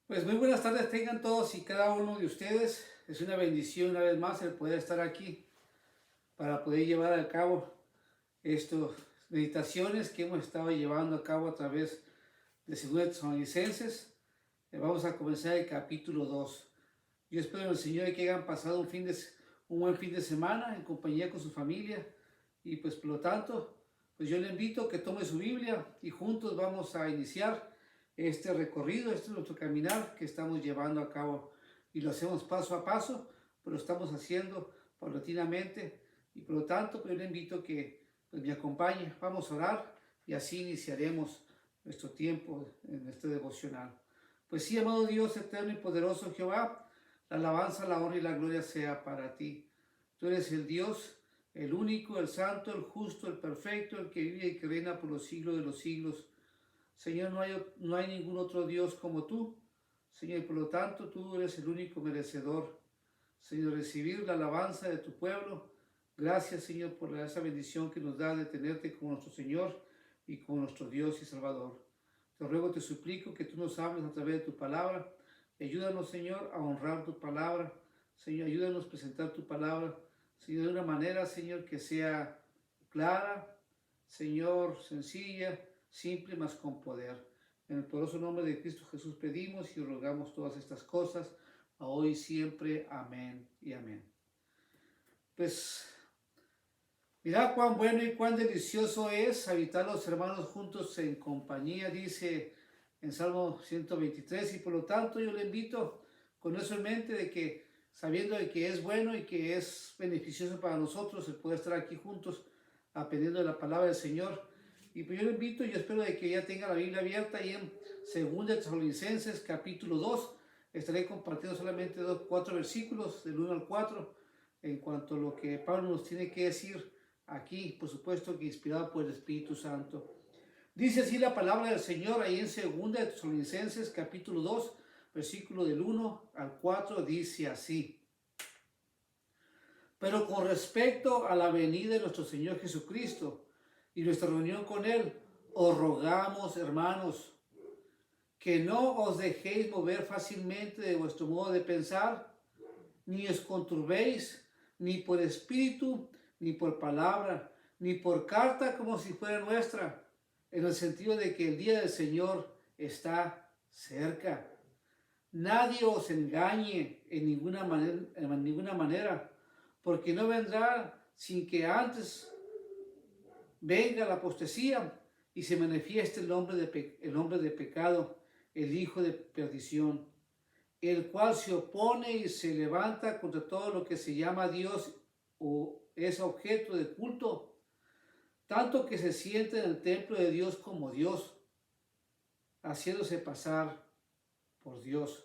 Pues muy buenas tardes tengan todos y cada uno de ustedes. Es una bendición una vez más el poder estar aquí para poder llevar a cabo estas meditaciones que hemos estado llevando a cabo a través de 2 Tesalonicenses. Vamos a comenzar el capítulo 2. Yo espero en el Señor que hayan pasado un buen fin de semana en compañía con su familia y pues por lo tanto, pues yo le invito a que tome su Biblia y juntos vamos a iniciar este recorrido, este es nuestro caminar que estamos llevando a cabo y lo hacemos paso a paso, pero lo estamos haciendo paulatinamente y por lo tanto pues yo le invito a que pues, me acompañe, vamos a orar y así iniciaremos nuestro tiempo en este devocional. Pues sí, amado Dios eterno y poderoso Jehová, la alabanza, la honra y la gloria sea para ti. Tú eres el Dios, el único, el santo, el justo, el perfecto, el que vive y que reina por los siglos de los siglos. Señor, no hay ningún otro Dios como tú. Señor, y por lo tanto, tú eres el único merecedor. Señor, recibir la alabanza de tu pueblo. Gracias, Señor, por esa bendición que nos da de tenerte como nuestro Señor y como nuestro Dios y Salvador. Te ruego, te suplico que tú nos hables a través de tu palabra. Ayúdanos, Señor, a honrar tu palabra. Señor, ayúdanos a presentar tu palabra, Señor, de una manera, Señor, que sea clara, Señor, sencilla, simple, mas con poder. En el poderoso nombre de Cristo Jesús pedimos y rogamos todas estas cosas, a hoy y siempre. Amén y amén. Pues, mirad cuán bueno y cuán delicioso es habitar los hermanos juntos en compañía, dice en Salmo 123, y por lo tanto yo le invito con eso en mente de que, sabiendo de que es bueno y que es beneficioso para nosotros el poder estar aquí juntos, aprendiendo de la palabra del Señor. Y pues yo le invito, yo espero de que ya tenga la Biblia abierta ahí en 2 Tesalonicenses capítulo 2. Estaré compartiendo solamente 4 versículos, del 1 al 4, en cuanto a lo que Pablo nos tiene que decir aquí, por supuesto que inspirado por el Espíritu Santo. Dice así la palabra del Señor ahí en 2 Tesalonicenses capítulo 2, versículo del 1 al 4, dice así. Pero con respecto a la venida de nuestro Señor Jesucristo y nuestra reunión con Él, os rogamos, hermanos, que no os dejéis mover fácilmente de vuestro modo de pensar, ni os conturbéis, ni por espíritu, ni por palabra, ni por carta como si fuera nuestra, en el sentido de que el día del Señor está cerca. Nadie os engañe en ninguna manera, porque no vendrá sin que antes venga la apostasía y se manifieste el hombre de pecado, el hijo de perdición, el cual se opone y se levanta contra todo lo que se llama Dios o es objeto de culto, tanto que se siente en el templo de Dios como Dios, haciéndose pasar por Dios.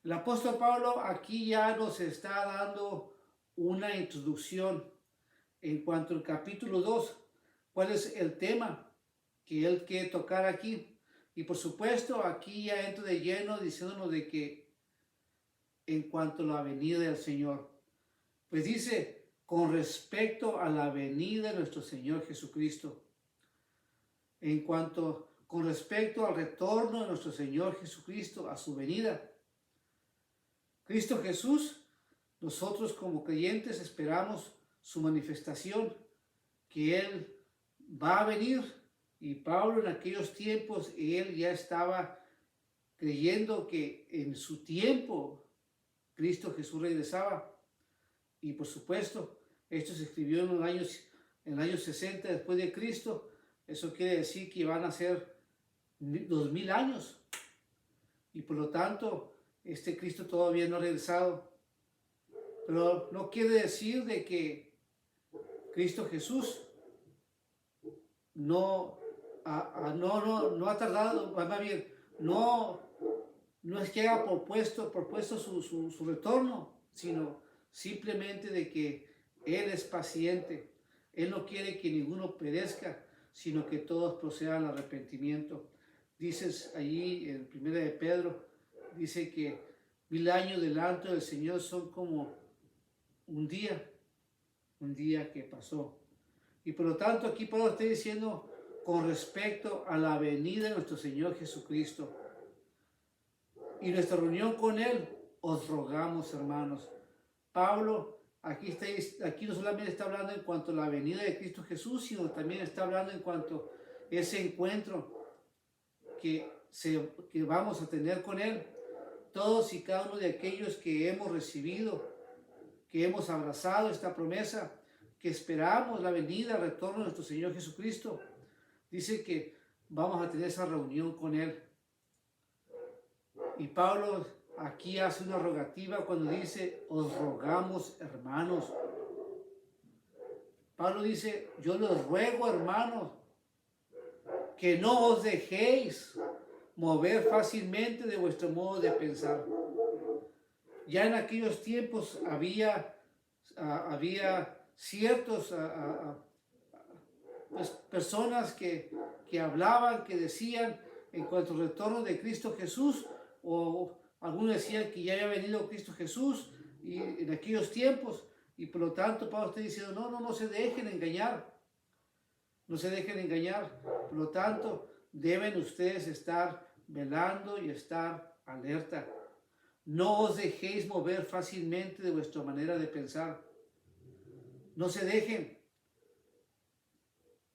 El apóstol Pablo aquí ya nos está dando una introducción en cuanto al capítulo 2, cuál es el tema que él quiere tocar aquí. Y por supuesto aquí ya entra de lleno diciéndonos de que en cuanto a la venida del Señor, pues dice, con respecto a la venida de nuestro Señor Jesucristo, con respecto al retorno de nuestro Señor Jesucristo, a su venida. Cristo Jesús, nosotros como creyentes esperamos su manifestación, que Él va a venir. Y Pablo en aquellos tiempos, él ya estaba creyendo que en su tiempo Cristo Jesús regresaba. Y por supuesto, esto se escribió en el año 60 después de Cristo. Eso quiere decir que van a ser 2000 años. Y por lo tanto, este Cristo todavía no ha regresado. Pero no quiere decir de que Cristo Jesús no ha tardado, más bien, no es que haya propuesto su retorno, sino simplemente de que Él es paciente. Él no quiere que ninguno perezca, sino que todos procedan al arrepentimiento. Dices allí en 1 de Pedro, dice que 1000 años delante del Señor son como un día que pasó. Y por lo tanto aquí Pablo está diciendo con respecto a la venida de nuestro Señor Jesucristo. y nuestra reunión con Él, os rogamos, hermanos. Pablo aquí no solamente está hablando en cuanto a la venida de Cristo Jesús, sino también está hablando en cuanto a ese encuentro que vamos a tener con Él. Todos y cada uno de aquellos que hemos recibido, que hemos abrazado esta promesa, que esperamos la venida, el retorno de nuestro Señor Jesucristo, dice que vamos a tener esa reunión con Él. Y Pablo aquí hace una rogativa cuando dice, os rogamos, hermanos. Pablo dice, yo les ruego, hermanos, que no os dejéis mover fácilmente de vuestro modo de pensar. Ya en aquellos tiempos había ciertos pues, personas que hablaban, que decían en cuanto al retorno de Cristo Jesús, o algunos decían que ya había venido Cristo Jesús y en aquellos tiempos, y por lo tanto Pablo está diciendo, no se dejen engañar, no se dejen engañar, por lo tanto deben ustedes estar velando y estar alerta. No os dejéis mover fácilmente de vuestra manera de pensar. No se dejen.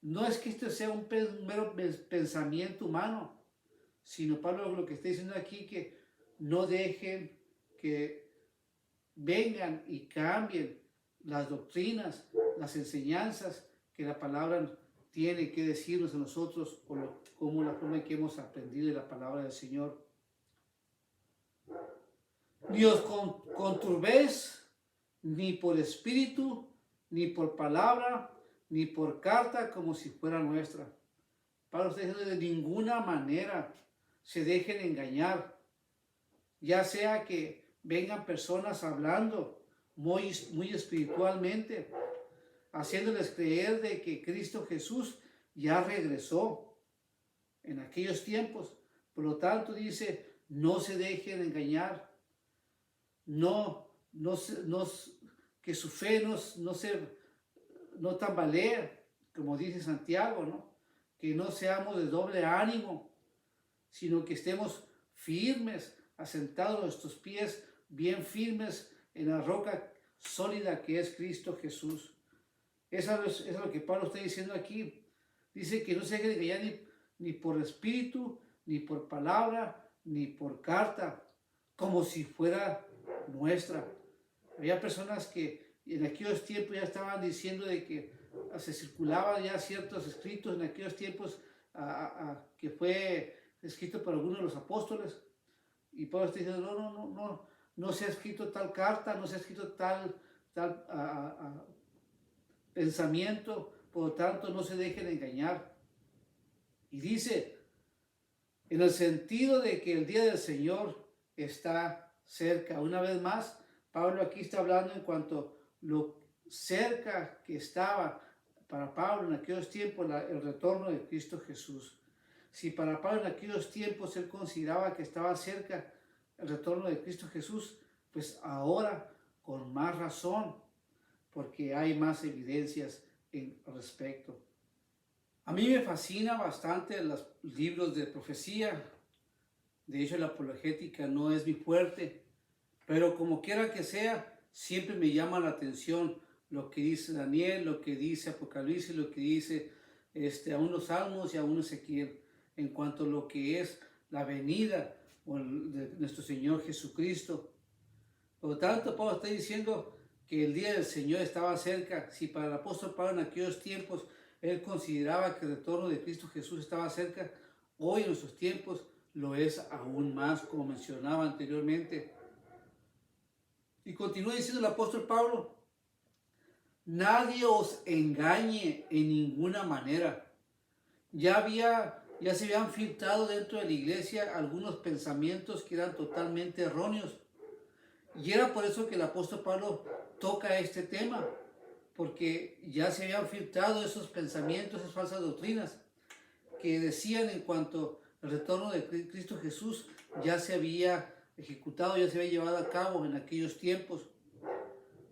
No es que esto sea un mero pensamiento humano, sino Pablo lo que está diciendo aquí, que no dejen que vengan y cambien las doctrinas, las enseñanzas que la palabra tiene que decirnos a nosotros, como la forma en que hemos aprendido de la palabra del Señor. Ni os conturbéis, ni por espíritu, ni por palabra, ni por carta, como si fuera nuestra. Pablo está diciendo, de ninguna manera se dejen engañar, ya sea que vengan personas hablando muy espiritualmente, haciéndoles creer de que Cristo Jesús ya regresó en aquellos tiempos. Por lo tanto, dice, no se dejen engañar, que su fe no tambalee, como dice Santiago, ¿no? Que no seamos de doble ánimo, sino que estemos firmes, asentados nuestros pies bien firmes en la roca sólida que es Cristo Jesús. Eso es lo que Pablo está diciendo aquí. Dice que no se dejen engañar ni por espíritu, ni por palabra, ni por carta, como si fuera nuestra. Había personas que en aquellos tiempos ya estaban diciendo de que se circulaban ya ciertos escritos en aquellos tiempos que fue escrito por algunos de los apóstoles, y Pablo está diciendo, no se ha escrito tal carta, no se ha escrito tal pensamiento, por lo tanto no se dejen engañar. Y dice, en el sentido de que el día del Señor está cerca. Una vez más, Pablo aquí está hablando en cuanto lo cerca que estaba para Pablo en aquellos tiempos el retorno de Cristo Jesús. Si para Pablo en aquellos tiempos él consideraba que estaba cerca el retorno de Cristo Jesús, pues ahora con más razón, porque hay más evidencias en respecto. A mí me fascina bastante los libros de profecía. De hecho, la apologética no es mi fuerte, pero como quiera que sea, siempre me llama la atención lo que dice Daniel, lo que dice Apocalipsis, lo que dice aún los Salmos y aún Ezequiel, en cuanto a lo que es la venida de nuestro Señor Jesucristo. Por lo tanto, Pablo está diciendo que el día del Señor estaba cerca. Si para el apóstol Pablo en aquellos tiempos él consideraba que el retorno de Cristo Jesús estaba cerca, hoy en nuestros tiempos lo es aún más, como mencionaba anteriormente. Y continúa diciendo el apóstol Pablo, nadie os engañe en ninguna manera. Ya se habían filtrado dentro de la iglesia algunos pensamientos que eran totalmente erróneos. Y era por eso que el apóstol Pablo toca este tema, porque ya se habían filtrado esos pensamientos, esas falsas doctrinas que decían en cuanto al retorno de Cristo Jesús ya se había ejecutado, ya se había llevado a cabo en aquellos tiempos.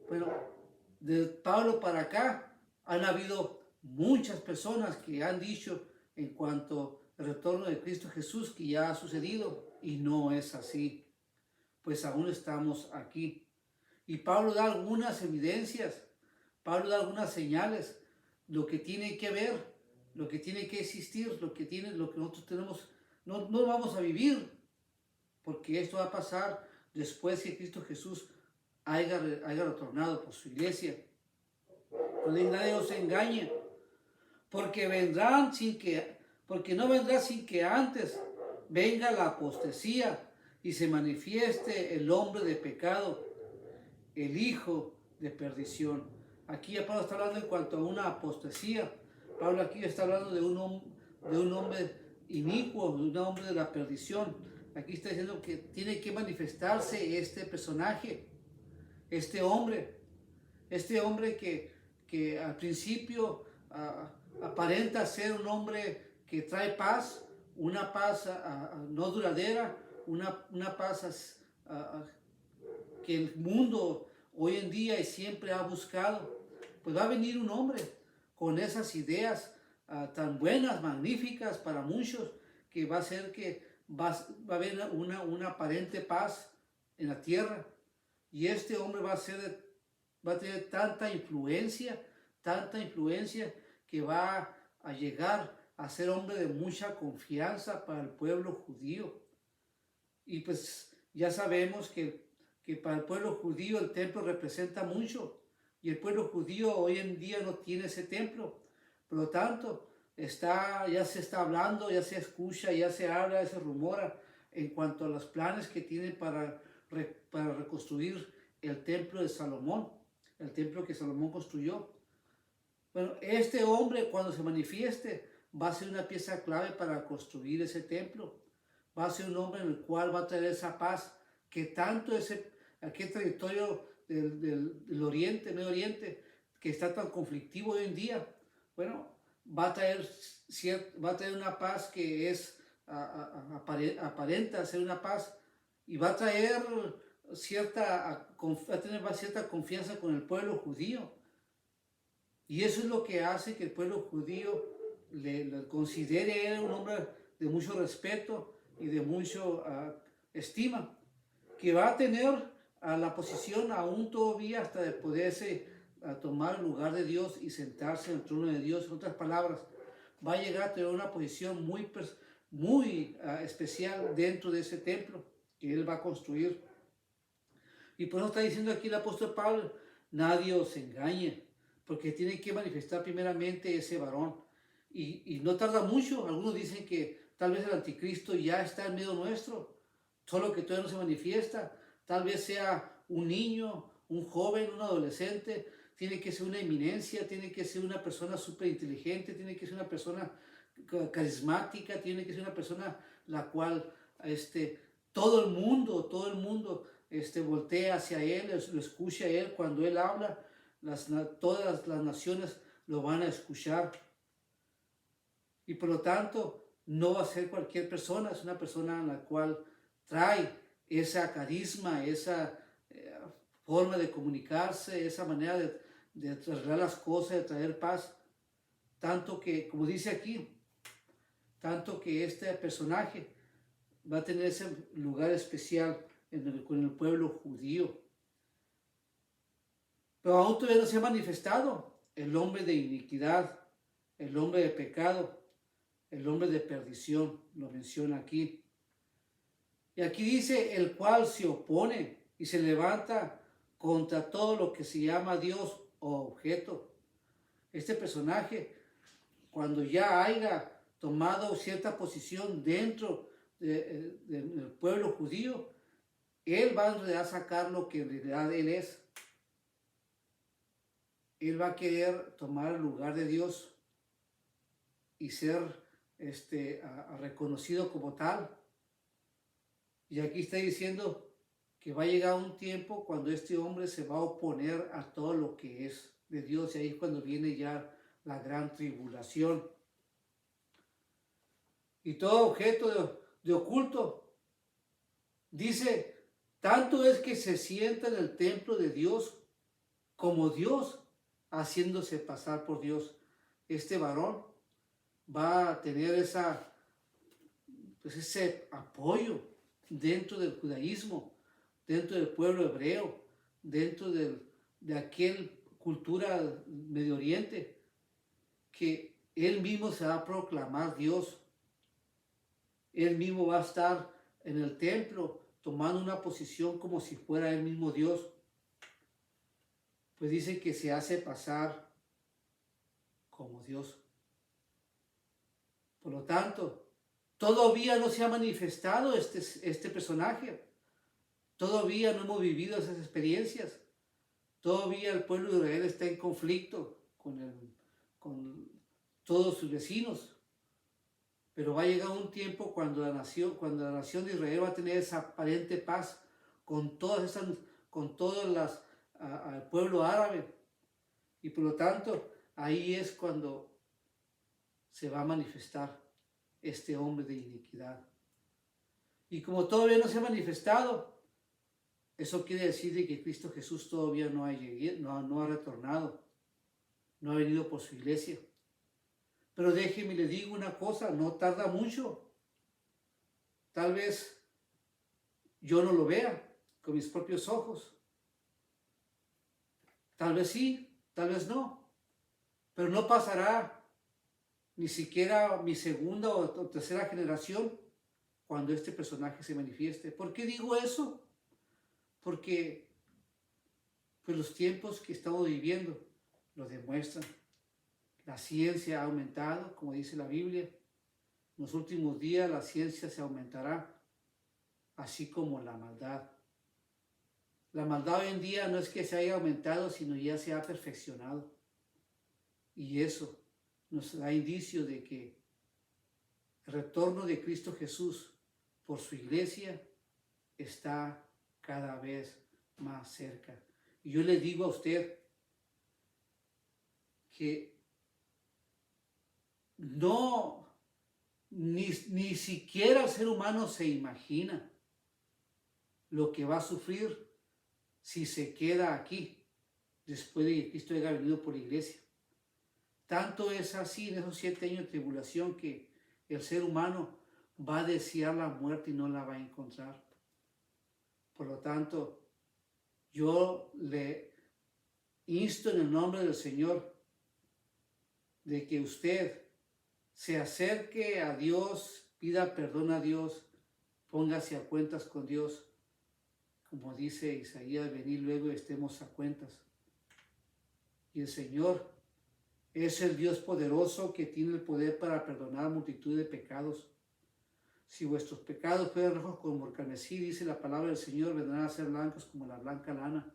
Pero de Pablo para acá han habido muchas personas que han dicho en cuanto el retorno de Cristo Jesús que ya ha sucedido, y no es así, pues aún estamos aquí. Y Pablo da algunas evidencias, Pablo da algunas señales, lo que tiene que ver, lo que tiene que existir, lo que nosotros tenemos, no vamos a vivir, porque esto va a pasar después que Cristo Jesús haya retornado por su iglesia. Cuando nadie os engañe, porque no vendrá sin que antes venga la apostasía y se manifieste el hombre de pecado, el hijo de perdición. Aquí ya Pablo está hablando en cuanto a una apostasía. Pablo aquí está hablando de un hombre inicuo, de un hombre de la perdición. Aquí está diciendo que tiene que manifestarse este personaje, este hombre que al principio aparenta ser un hombre que trae paz, una paz no duradera, una paz que el mundo hoy en día y siempre ha buscado. Pues va a venir un hombre con esas ideas tan buenas, magníficas para muchos, que va a hacer que va a haber una aparente paz en la tierra. Y este hombre va a tener tanta influencia que va a llegar a ser hombre de mucha confianza para el pueblo judío. Y pues ya sabemos que para el pueblo judío el templo representa mucho, y el pueblo judío hoy en día no tiene ese templo. Por lo tanto, ya se está hablando, ya se escucha, ya se habla, ya se rumora en cuanto a los planes que tienen para reconstruir el templo de Salomón, el templo que Salomón construyó. Bueno, este hombre cuando se manifieste va a ser una pieza clave para construir ese templo. Va a ser un hombre en el cual va a traer esa paz que tanto aquel territorio del Oriente, Medio Oriente, que está tan conflictivo hoy en día, bueno, va a traer una paz que aparenta ser una paz, y va a traer cierta confianza con el pueblo judío. Y eso es lo que hace que el pueblo judío le considere un hombre de mucho respeto y de mucho estima, que va a tener la posición aún todavía hasta de poderse tomar el lugar de Dios y sentarse en el trono de Dios. En otras palabras, va a llegar a tener una posición muy especial dentro de ese templo que él va a construir. Y por eso está diciendo aquí el apóstol Pablo: nadie os engañe, porque tiene que manifestar primeramente ese varón. Y no tarda mucho. Algunos dicen que tal vez el anticristo ya está en medio nuestro, solo que todavía no se manifiesta. Tal vez sea un niño, un joven, un adolescente. Tiene que ser una eminencia, tiene que ser una persona súper inteligente, tiene que ser una persona carismática, tiene que ser una persona la cual todo el mundo voltea hacia él, lo escucha a él cuando él habla. Todas las naciones lo van a escuchar. Y por lo tanto, no va a ser cualquier persona, es una persona en la cual trae esa carisma, esa forma de comunicarse, esa manera de arreglar las cosas, de traer paz. Tanto que, como dice aquí, tanto que este personaje va a tener ese lugar especial con el pueblo judío. Pero aún todavía no se ha manifestado el hombre de iniquidad, el hombre de pecado, el hombre de perdición, lo menciona aquí. Y aquí dice: el cual se opone y se levanta contra todo lo que se llama Dios o objeto. Este personaje, cuando ya haya tomado cierta posición dentro del pueblo judío, él va a sacar lo que en realidad él es. Él va a querer tomar el lugar de Dios y ser reconocido como tal. Y aquí está diciendo que va a llegar un tiempo cuando este hombre se va a oponer a todo lo que es de Dios, y ahí es cuando viene ya la gran tribulación. Y todo objeto de oculto, dice, tanto es que se sienta en el templo de Dios como Dios, haciéndose pasar por Dios. Este varón va a tener esa pues ese apoyo dentro del judaísmo, dentro del pueblo hebreo, dentro de aquel cultura Medio Oriente, que él mismo se va a proclamar Dios. Él mismo va a estar en el templo tomando una posición como si fuera él mismo Dios. Pues dice que se hace pasar como Dios. Por lo tanto, todavía no se ha manifestado este personaje. Todavía no hemos vivido esas experiencias. Todavía el pueblo de Israel está en conflicto con todos sus vecinos. Pero va a llegar un tiempo cuando la nación de Israel va a tener esa aparente paz con al pueblo árabe. Y por lo tanto, ahí es cuando se va a manifestar este hombre de iniquidad. Y como todavía no se ha manifestado, eso quiere decir de que Cristo Jesús todavía no ha retornado, no ha venido por su iglesia. Pero déjeme le digo una cosa, no tarda mucho. Tal vez yo no lo vea con mis propios ojos. Tal vez sí, tal vez no. Pero no pasará ni siquiera mi segunda o tercera generación cuando este personaje se manifieste. ¿Por qué digo eso? Porque pues los tiempos que estamos viviendo lo demuestran. La ciencia ha aumentado, como dice la Biblia. En los últimos días la ciencia se aumentará, así como la maldad. La maldad hoy en día no es que se haya aumentado, sino ya se ha perfeccionado. Y eso nos da indicio de que el retorno de Cristo Jesús por su iglesia está cada vez más cerca. Y yo le digo a usted que ni siquiera el ser humano se imagina lo que va a sufrir si se queda aquí después de que Cristo haya venido por la iglesia. Tanto es así en esos 7 años de tribulación que el ser humano va a desear la muerte y no la va a encontrar. Por lo tanto, yo le insto en el nombre del Señor de que usted se acerque a Dios, pida perdón a Dios, póngase a cuentas con Dios. Como dice Isaías, venid luego y estemos a cuentas. Y el Señor es el Dios poderoso que tiene el poder para perdonar multitud de pecados. Si vuestros pecados fueran rojos como el carmesí, dice la palabra del Señor, vendrán a ser blancos como la blanca lana.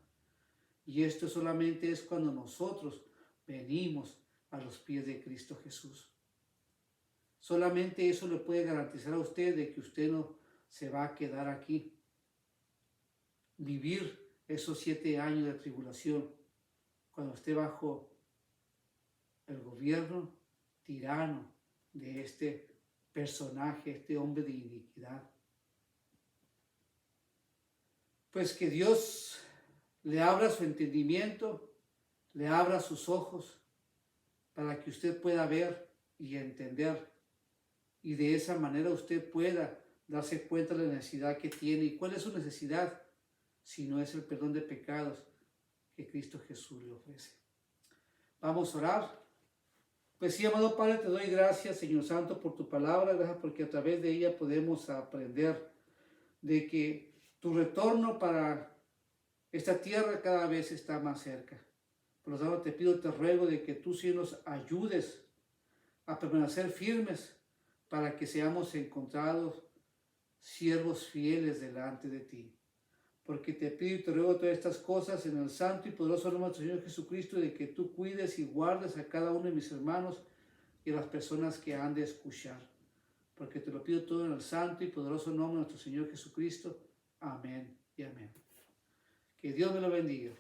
Y esto solamente es cuando nosotros venimos a los pies de Cristo Jesús. Solamente eso le puede garantizar a usted de que usted no se va a quedar aquí. Vivir esos 7 años de tribulación cuando esté bajo el gobierno tirano de este personaje, este hombre de iniquidad. Pues que Dios le abra su entendimiento, le abra sus ojos para que usted pueda ver y entender, y de esa manera usted pueda darse cuenta de la necesidad que tiene. ¿Y cuál es su necesidad? Si no es el perdón de pecados que Cristo Jesús le ofrece. Vamos a orar. Pues sí, amado Padre, te doy gracias, Señor Santo, por tu palabra. Gracias porque a través de ella podemos aprender de que tu retorno para esta tierra cada vez está más cerca. Por lo tanto, te pido, te ruego de que tú sí nos ayudes a permanecer firmes para que seamos encontrados siervos fieles delante de ti. Porque te pido y te ruego todas estas cosas en el santo y poderoso nombre de nuestro Señor Jesucristo, de que tú cuides y guardes a cada uno de mis hermanos y a las personas que han de escuchar. Porque te lo pido todo en el santo y poderoso nombre de nuestro Señor Jesucristo. Amén y amén. Que Dios me lo bendiga.